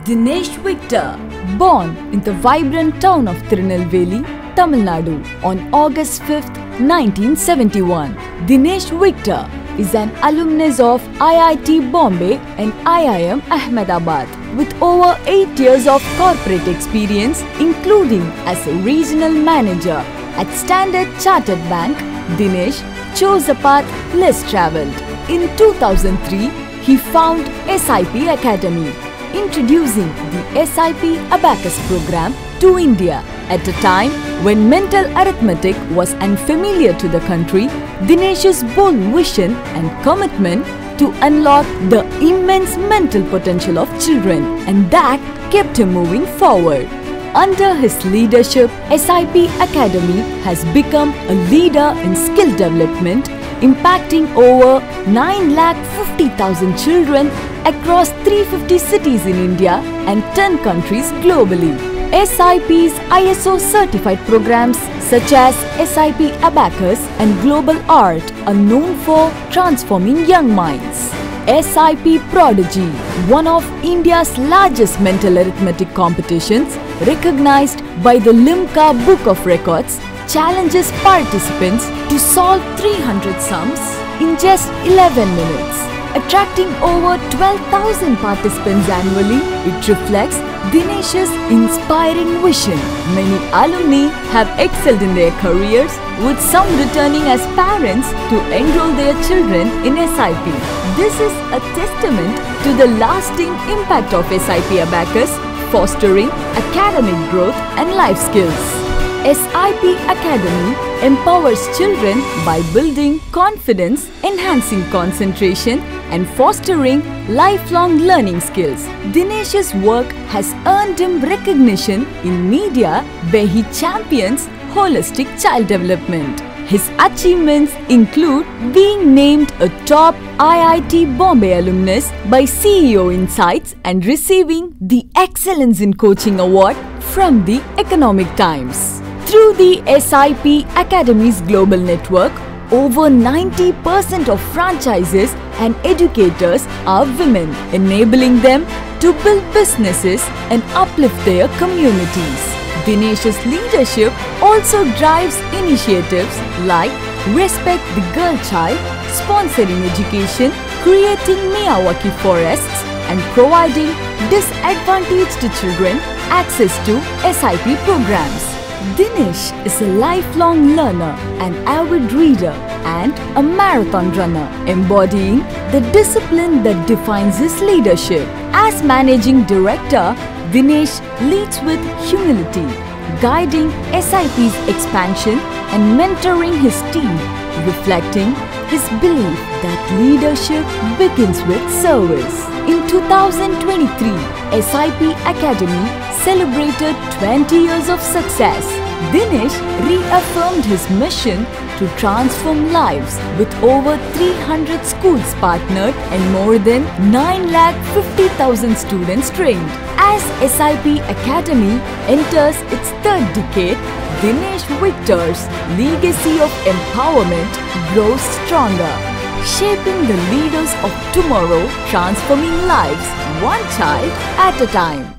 Dinesh Victor, born in the vibrant town of Tirunelveli, Tamil Nadu on August 5, 1971. Dinesh Victor is an alumnus of IIT Bombay and IIM Ahmedabad with over 8 years of corporate experience, including as a regional manager at Standard Chartered Bank. Dinesh chose a path less travelled. In 2003, he founded SIP Academy, introducing the SIP Abacus program to India. At a time when mental arithmetic was unfamiliar to the country, Dinesh's bold vision and commitment to unlock the immense mental potential of children, and that kept him moving forward. Under his leadership, SIP Academy has become a leader in skill development, impacting over 950,000 children across 350 cities in India and 10 countries globally. SIP's ISO certified programs such as SIP Abacus and Global Art are known for transforming young minds. SIP Prodigy, one of India's largest mental arithmetic competitions, recognized by the Limca Book of Records, challenges participants to solve 300 sums in just 11 minutes. Attracting over 12,000 participants annually, it reflects Dinesh's inspiring vision. Many alumni have excelled in their careers, with some returning as parents to enroll their children in SIP. This is a testament to the lasting impact of SIP Abacus, fostering academic growth and life skills. SIP Academy empowers children by building confidence, enhancing concentration, and fostering lifelong learning skills. Dinesh's work has earned him recognition in media, where he champions holistic child development. His achievements include being named a top IIT Bombay alumnus by CEO Insights and receiving the Excellence in Coaching Award from the Economic Times. Through the SIP Academy's global network, over 90% of franchises and educators are women, enabling them to build businesses and uplift their communities. Dinesh's leadership also drives initiatives like Respect the Girl Child, sponsoring education, creating Miyawaki forests, and providing disadvantaged children access to SIP programs. Dinesh is a lifelong learner, an avid reader, and a marathon runner, embodying the discipline that defines his leadership. As Managing Director, Dinesh leads with humility, guiding SIP's expansion and mentoring his team, reflecting his belief that leadership begins with service. In 2023, SIP Academy celebrated 20 years of success. Dinesh reaffirmed his mission to transform lives, with over 300 schools partnered and more than 950,000 students trained. As SIP Academy enters its third decade, Dinesh Victor's legacy of empowerment grows stronger, shaping the leaders of tomorrow, transforming lives one child at a time.